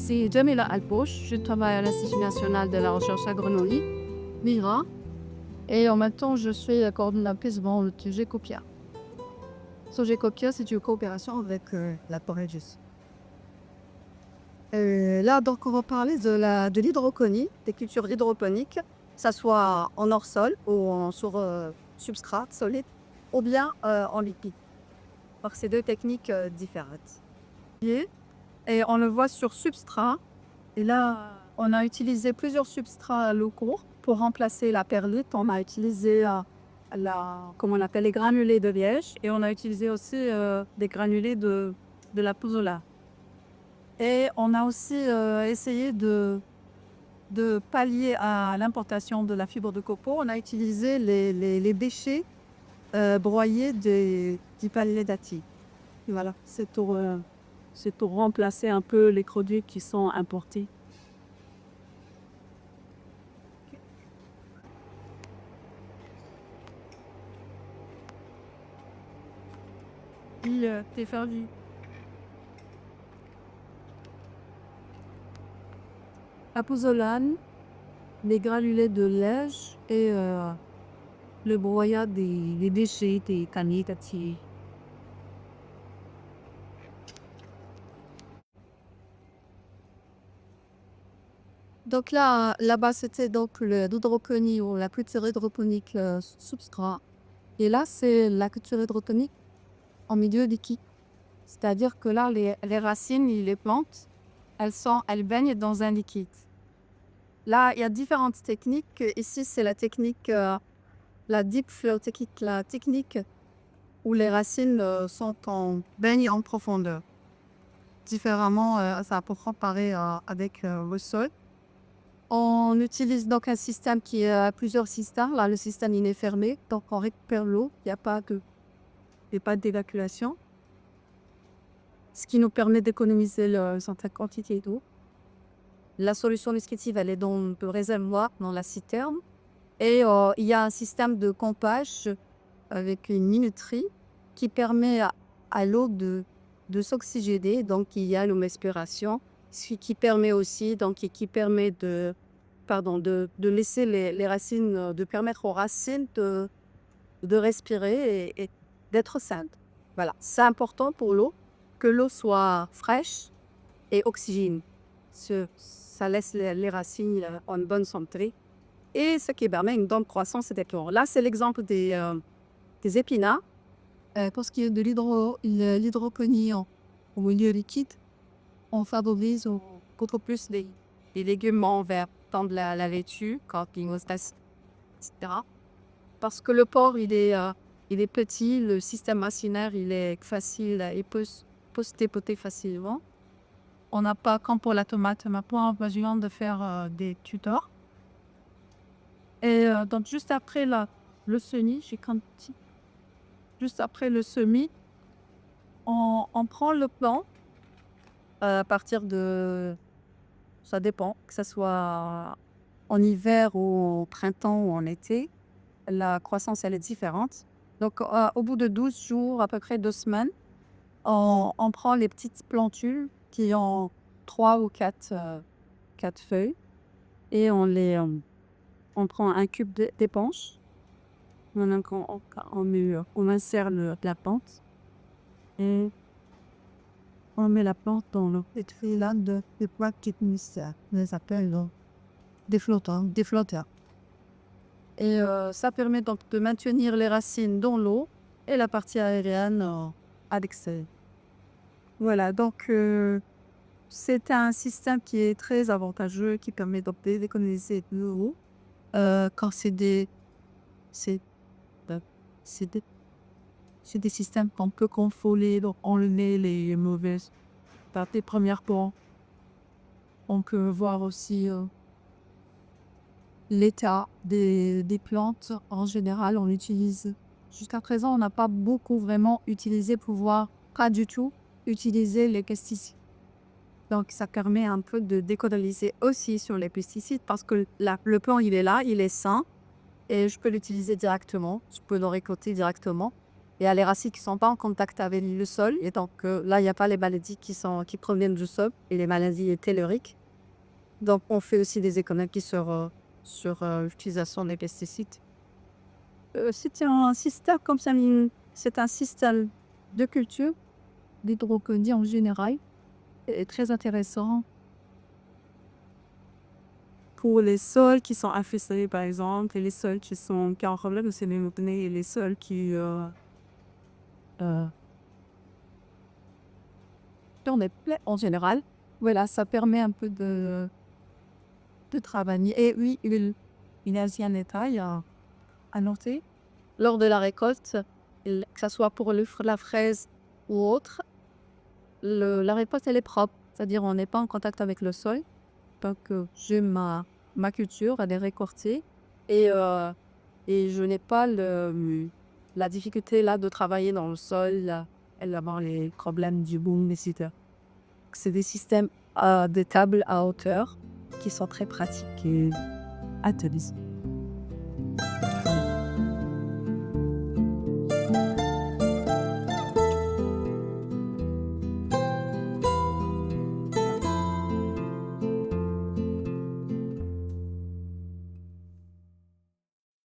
C'est Jamila Alpoche, je travaille à l'Institut national de la recherche agronomique, l'INRA, et en même temps, je suis la coordonnatrice dans le Gécopia. Gécopia, c'est une coopération avec la Corégus. Là, donc, on va parler de l'hydroponie, des cultures hydroponiques, que ce soit en hors-sol ou sur substrat solide, ou bien en liquide. Donc, c'est deux techniques différentes. Et on le voit sur substrat. Et là, on a utilisé plusieurs substrats locaux pour remplacer la perlite. On a utilisé comment on appelle, les granulés de liège et on a utilisé aussi des granulés de la pouzola. Et on a aussi essayé de pallier à l'importation de la fibre de copeaux. On a utilisé les déchets broyés du palmier dati. Voilà, c'est pour remplacer un peu les produits qui sont importés. T'es ferdu. La pouzzolane, les granulés de lait et le broyat des déchets des canettes. Donc là-bas, c'était donc l'hydroponie ou la culture hydroponique substrat. Et là, c'est la culture hydroponique en milieu liquide. C'est-à-dire que là, les racines, les plantes, elles baignent dans un liquide. Là, il y a différentes techniques. Ici, c'est la technique, la deep flow technique, la technique où les racines baignent en profondeur. Différemment, ça peut comparer avec le sol. On utilise donc un système qui a plusieurs systèmes. Là, le système il est fermé, donc on récupère l'eau. Il n'y a pas d'évacuation, ce qui nous permet d'économiser une certaine quantité d'eau. La solution nutritive, elle est dans le réservoir, dans la citerne. Et il y a un système de pompage avec une minuterie qui permet à l'eau de s'oxygéner. Donc, il y a l'homospiration, ce qui permet aussi, qui permet de laisser les racines, de permettre aux racines de respirer et d'être saines. Voilà, c'est important pour l'eau, que l'eau soit fraîche et oxygène. Ça laisse les racines en bonne santé et ce qui permet une bonne croissance et développement. Là, c'est l'exemple des épinards. Pour ce qui est de l'hydroponie au milieu liquide, on favorise beaucoup plus les légumes verts, comme la laitue, quand il nous reste, etc. Parce que le porc, il est petit, le système racinaire, il est facile, il peut se dépoter facilement. On n'a pas, comme pour la tomate, on n'a pas besoin de faire des tutors. Et donc, juste après le semis, juste après le semis, on prend le plant à partir de, ça dépend, que ce soit en hiver ou au printemps ou en été, la croissance, elle est différente. Donc, au bout de 12 jours, à peu près 2 semaines, on prend les petites plantules qui ont 3 ou 4 feuilles et on prend un cube d'éponge. On insère la plante et on met la plante dans l'eau. Cette feuille-là de poids qui on les appelle des flotteurs. Et ça permet donc de maintenir les racines dans l'eau et la partie aérienne à l'extérieur. Voilà, donc c'est un système qui est très avantageux, qui permet d'économiser de l'eau. Quand c'est euh, c'est des, c'est des systèmes qu'on peut contrôler, donc enlever les mauvaises parties. Premièrement, on peut voir aussi l'état des plantes. En général, on utilise. Jusqu'à présent, on n'a pas beaucoup vraiment utilisé pas du tout utiliser les pesticides. Donc, ça permet un peu de d'économiser aussi sur les pesticides parce que le plant, il est là, il est sain et je peux l'utiliser directement. Je peux le récolter directement. Il y a les racines qui ne sont pas en contact avec le sol. Et donc là, il n'y a pas les maladies qui proviennent du sol et les maladies telluriques. Donc on fait aussi des économies sur l'utilisation des pesticides. C'est un système comme ça, c'est un système de culture, d'hydroponie en général, et très intéressant. Pour les sols qui sont infestés, par exemple, et les sols qui ont un problème de sédimenter, et les sols Euh, on est plein en général. Voilà, ça permet un peu de travailler. Et oui, il y a aussi un détail à noter. Lors de la récolte, que ce soit pour la fraise ou autre, la récolte, elle est propre. C'est-à-dire, on n'est pas en contact avec le sol. Donc, j'ai ma culture, elle est récoltée. Et, et je n'ai pas la difficulté là de travailler dans le sol et d'avoir les problèmes du boom, etc. C'est des systèmes des tables à hauteur qui sont très pratiques et utilisés.